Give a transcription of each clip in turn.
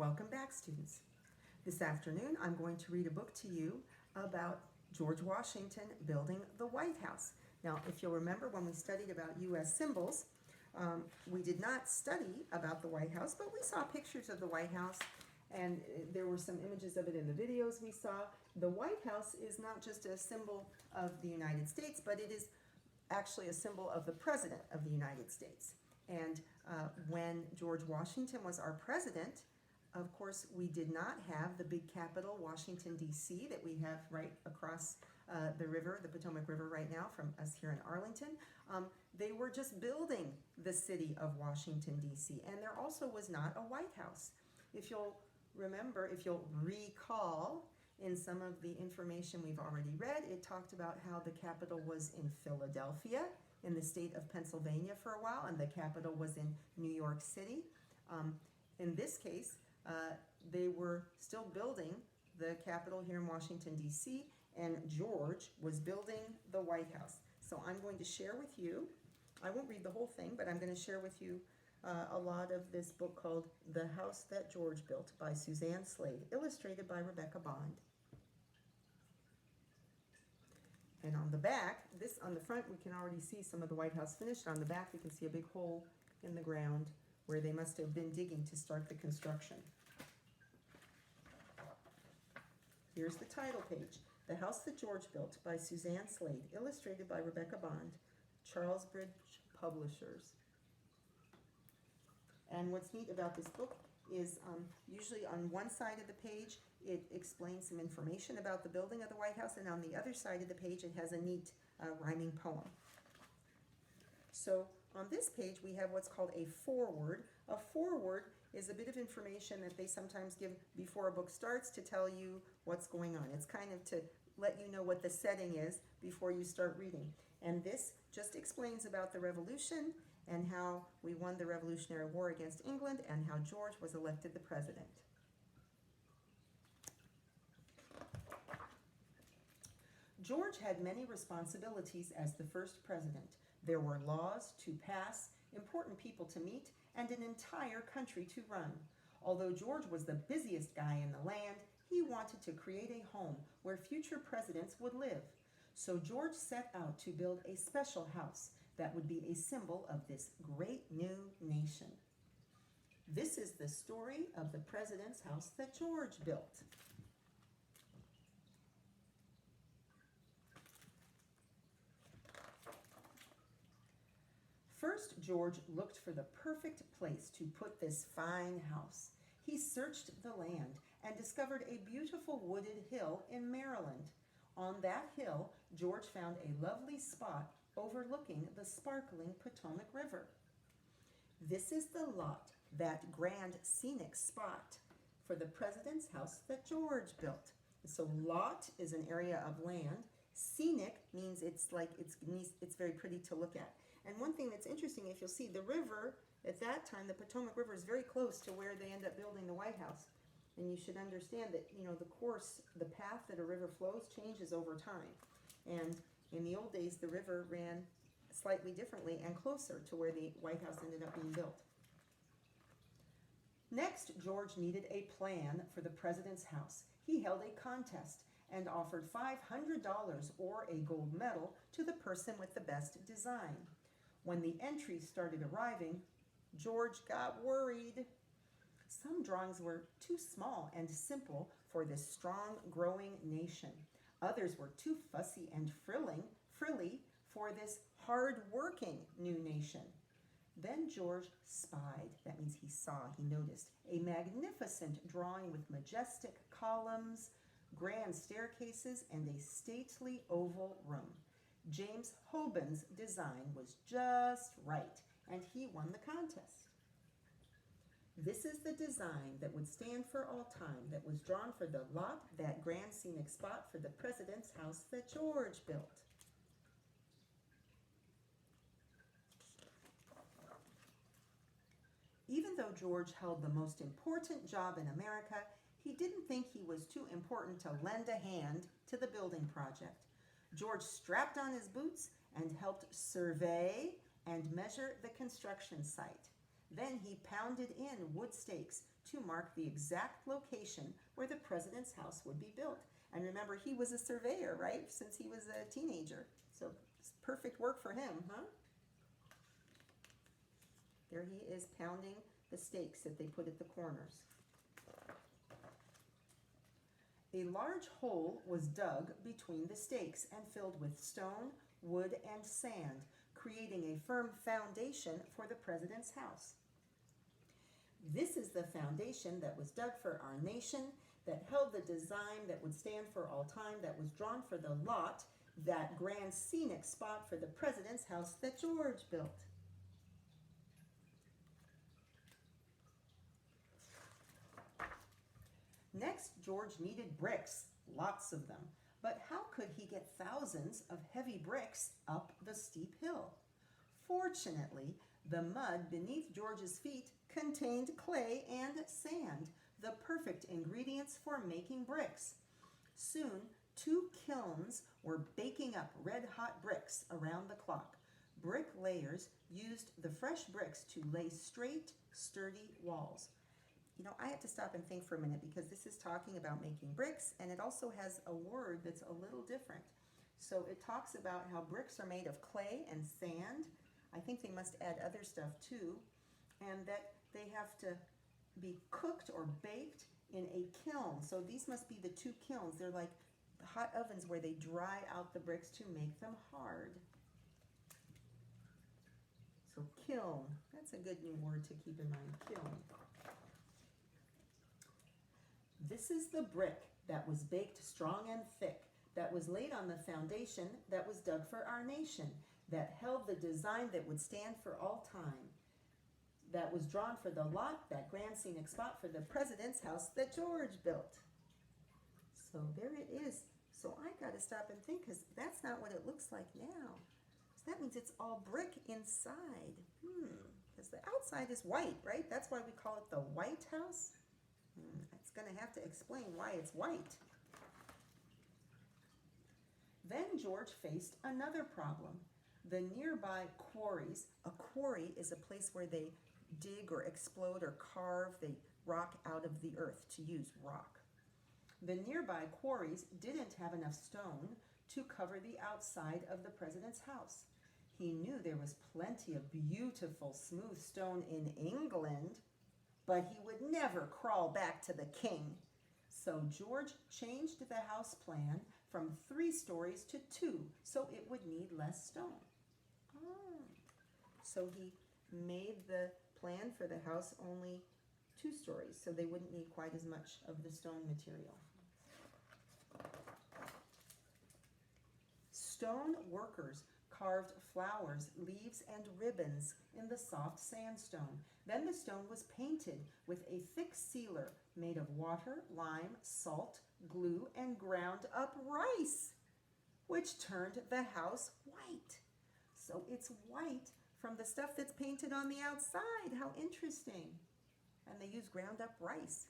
Welcome back, students. This afternoon, I'm going to read a book to you about George Washington building the White House. Now, if you'll remember when we studied about U.S. symbols, we did not study about the White House, but we saw pictures of the White House, and there were some images of it in the videos we saw. The White House is not just a symbol of the United States, but it is actually a symbol of the President of the United States. And when George Washington was our president, of course, we did not have the big capital, Washington, D.C., that we have right across the river, the Potomac River right now from us here in Arlington. They were just building the city of Washington, D.C., and there also was not a White House. If you'll remember, if you'll recall, in some of the information we've already read, it talked about how the capital was in Philadelphia, in the state of Pennsylvania for a while, and the capital was in New York City. In this case, they were still building the Capitol here in Washington, D.C., and George was building the White House. So I'm going to share with you, I won't read the whole thing, but I'm going to share with you a lot of this book called The House That George Built by Suzanne Slade, illustrated by Rebecca Bond. And on the back, on the front, we can already see some of the White House finished. On the back, we can see a big hole in the ground where they must have been digging to start the construction. Here's the title page, The House That George Built by Suzanne Slade, illustrated by Rebecca Bond, Charlesbridge Publishers. And what's neat about this book is usually on one side of the page, it explains some information about the building of the White House, and on the other side of the page, it has a neat rhyming poem. So on this page, we have what's called a foreword. A foreword is a bit of information that they sometimes give before a book starts to tell you what's going on. It's kind of to let you know what the setting is before you start reading. And this just explains about the Revolution and how we won the Revolutionary War against England and how George was elected the president. George had many responsibilities as the first president. There were laws to pass, important people to meet, and an entire country to run. Although George was the busiest guy in the land, he wanted to create a home where future presidents would live. So George set out to build a special house that would be a symbol of this great new nation. This is the story of the president's house that George built. First, George looked for the perfect place to put this fine house. He searched the land and discovered a beautiful wooded hill in Maryland. On that hill, George found a lovely spot overlooking the sparkling Potomac River. This is the lot, that grand scenic spot, for the president's house that George built. So lot is an area of land. Scenic means it's very pretty to look at. And one thing that's interesting, if you'll see, the river, at that time, the Potomac River is very close to where they end up building the White House. And you should understand that, the path that a river flows changes over time. And in the old days, the river ran slightly differently and closer to where the White House ended up being built. Next, George needed a plan for the president's house. He held a contest and offered $500 or a gold medal to the person with the best design. When the entries started arriving, George got worried. Some drawings were too small and simple for this strong, growing nation. Others were too fussy and frilly for this hard-working new nation. Then George spied, that means he saw, he noticed, a magnificent drawing with majestic columns, grand staircases, and a stately oval room. James Hoban's design was just right, and he won the contest. This is the design that would stand for all time, that was drawn for the lot, that grand scenic spot for the president's house that George built. Even though George held the most important job in America, he didn't think he was too important to lend a hand to the building project. George strapped on his boots and helped survey and measure the construction site. Then he pounded in wood stakes to mark the exact location where the president's house would be built. And remember, he was a surveyor, right, since he was a teenager. So it's perfect work for him, huh? There he is pounding the stakes that they put at the corners. A large hole was dug between the stakes and filled with stone, wood, and sand, creating a firm foundation for the president's house. This is the foundation that was dug for our nation, that held the design that would stand for all time, that was drawn for the lot, that grand scenic spot for the president's house that George built. Next, George needed bricks, lots of them. But how could he get thousands of heavy bricks up the steep hill? Fortunately, the mud beneath George's feet contained clay and sand, the perfect ingredients for making bricks. Soon, 2 kilns were baking up red-hot bricks around the clock. Bricklayers used the fresh bricks to lay straight, sturdy walls. You know, I have to stop and think for a minute because this is talking about making bricks, and it also has a word that's a little different. So it talks about how bricks are made of clay and sand. I think they must add other stuff too, and that they have to be cooked or baked in a kiln. So these must be the 2 kilns. They're like hot ovens where they dry out the bricks to make them hard. So kiln, that's a good new word to keep in mind, kiln. This is the brick that was baked strong and thick, that was laid on the foundation that was dug for our nation, that held the design that would stand for all time, that was drawn for the lot, that grand scenic spot for the president's house that George built. So there it is. So I got to stop and think because that's not what it looks like now. So that means it's all brick inside. Because the outside is white, right? That's why we call it the White House. It's going to have to explain why it's white. Then George faced another problem. The nearby quarries, a quarry is a place where they dig or explode or carve the rock out of the earth to use rock. The nearby quarries didn't have enough stone to cover the outside of the president's house. He knew there was plenty of beautiful smooth stone in England, but he would never crawl back to the king. So George changed the house plan from 3 stories to 2, so it would need less stone. So he made the plan for the house only 2 stories, so they wouldn't need quite as much of the stone material. Stone workers carved flowers, leaves, and ribbons in the soft sandstone. Then the stone was painted with a thick sealer made of water, lime, salt, glue, and ground up rice, which turned the house white. So it's white from the stuff that's painted on the outside. How interesting. And they use ground up rice.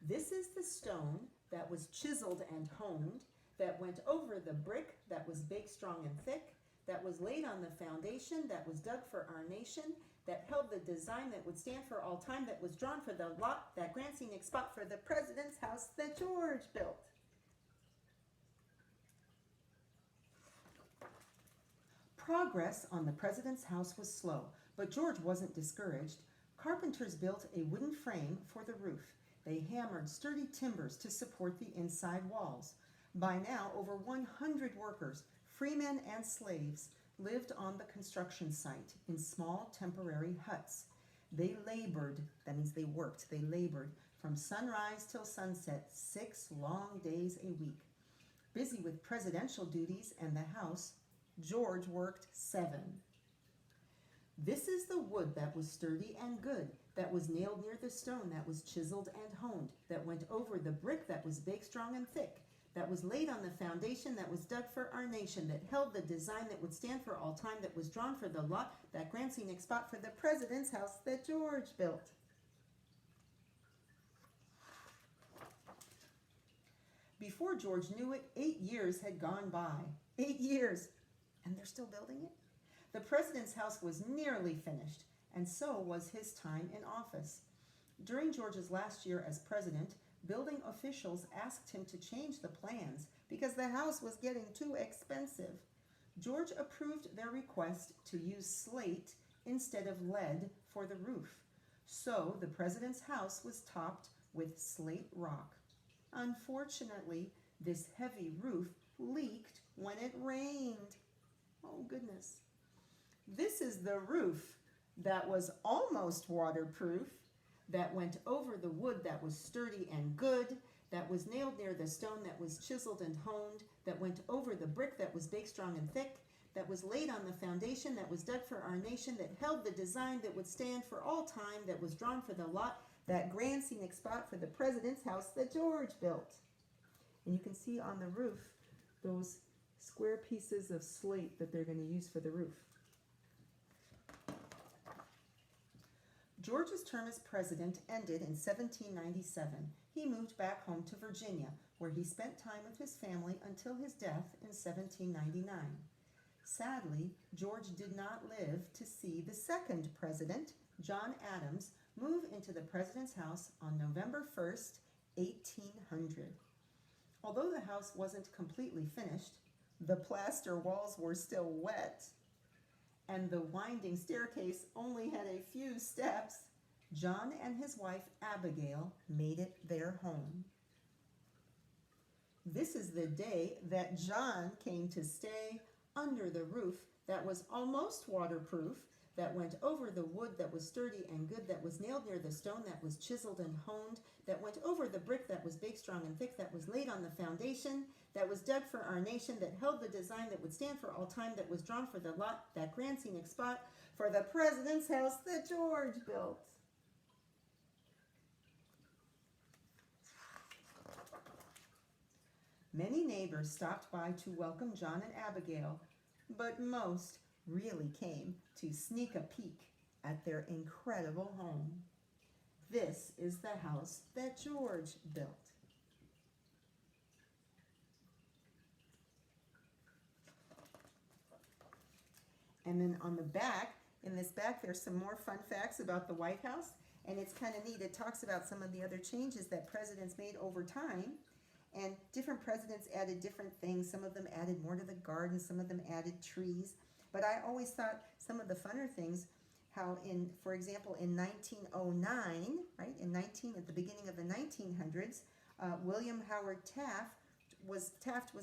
This is the stone that was chiseled and honed, that went over the brick that was baked strong and thick, that was laid on the foundation, that was dug for our nation, that held the design that would stand for all time, that was drawn for the lot, that grand scenic spot for the president's house that George built. Progress on the president's house was slow, but George wasn't discouraged. Carpenters built a wooden frame for the roof. They hammered sturdy timbers to support the inside walls. By now, over 100 workers, freemen and slaves, lived on the construction site in small temporary huts. They labored, that means they worked, they labored from sunrise till sunset, 6 long days a week. Busy with presidential duties and the house, George worked 7. This is the wood that was sturdy and good, that was nailed near the stone, that was chiseled and honed, that went over the brick that was baked strong and thick, that was laid on the foundation that was dug for our nation, that held the design that would stand for all time, that was drawn for the lot, that grand scenic spot for the president's house that George built. Before George knew it, 8 years had gone by. 8 years, and they're still building it? The president's house was nearly finished, and so was his time in office. During George's last year as president, building officials asked him to change the plans because the house was getting too expensive. George approved their request to use slate instead of lead for the roof. So the president's house was topped with slate rock. Unfortunately, this heavy roof leaked when it rained. Oh, goodness. This is the roof that was almost waterproof, that went over the wood that was sturdy and good, that was nailed near the stone that was chiseled and honed, that went over the brick that was baked strong and thick, that was laid on the foundation that was dug for our nation, that held the design that would stand for all time, that was drawn for the lot, that grand scenic spot for the president's house that George built. And you can see on the roof those square pieces of slate that they're going to use for the roof. George's term as president ended in 1797. He moved back home to Virginia, where he spent time with his family until his death in 1799. Sadly, George did not live to see the second president, John Adams, move into the president's house on November 1st, 1800. Although the house wasn't completely finished, the plaster walls were still wet, and the winding staircase only had a few steps, John and his wife Abigail made it their home. This is the day that John came to stay under the roof that was almost waterproof, that went over the wood that was sturdy and good, that was nailed near the stone that was chiseled and honed, that went over the brick that was baked strong and thick, that was laid on the foundation, that was dug for our nation, that held the design that would stand for all time, that was drawn for the lot, that grand scenic spot for the president's house that George built. Many neighbors stopped by to welcome John and Abigail, but most really came to sneak a peek at their incredible home. This is the house that George built. And then on the back, in this back, there's some more fun facts about the White House, and it's kind of neat. It talks about some of the other changes that presidents made over time, and different presidents added different things. Some of them added more to the garden, some of them added trees. But I always thought some of the funner things, how for example, in 1909, right, at the beginning of the 1900s, William Howard Taft was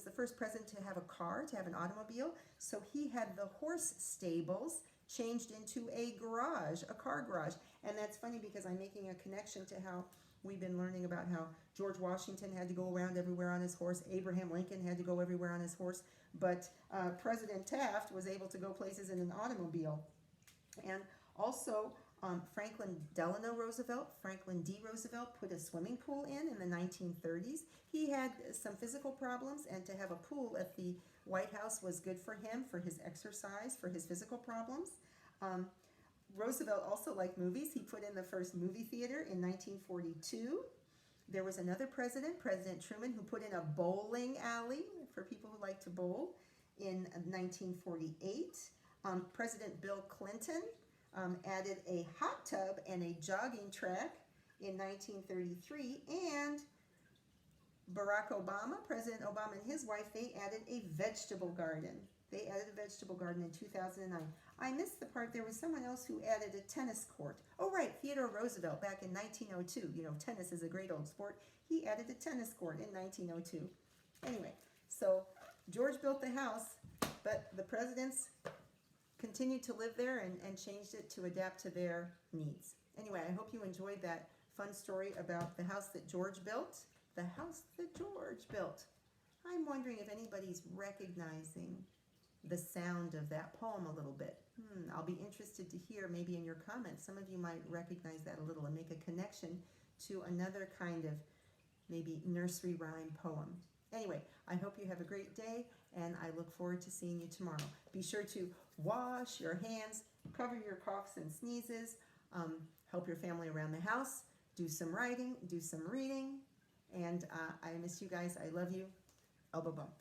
the first president to have a car, to have an automobile. So he had the horse stables changed into a garage, a car garage. And that's funny because I'm making a connection to how we've been learning about how George Washington had to go around everywhere on his horse. Abraham Lincoln had to go everywhere on his horse. But President Taft was able to go places in an automobile. And also, Franklin Delano Roosevelt, Franklin D. Roosevelt, put a swimming pool in the 1930s. He had some physical problems, and to have a pool at the White House was good for him, for his exercise, for his physical problems. Roosevelt also liked movies. He put in the first movie theater in 1942. There was another president, President Truman, who put in a bowling alley for people who like to bowl in 1948. President Bill Clinton added a hot tub and a jogging track in 1933, and Barack Obama, President Obama and his wife, they added a vegetable garden. They added a vegetable garden in 2009. I missed the part, there was someone else who added a tennis court. Oh right, Theodore Roosevelt back in 1902. You know, tennis is a great old sport. He added a tennis court in 1902. Anyway, so George built the house, but the presidents continued to live there and changed it to adapt to their needs. Anyway, I hope you enjoyed that fun story about the house that George built. The house that George built. I'm wondering if anybody's recognizing the sound of that poem a little bit. I'll be interested to hear maybe in your comments. Some of you might recognize that a little and make a connection to another kind of maybe nursery rhyme poem. Anyway, I hope you have a great day, and I look forward to seeing you tomorrow. Be sure to wash your hands, cover your coughs and sneezes, help your family around the house, do some writing, do some reading, and I miss you guys. I love you. Elbow bump.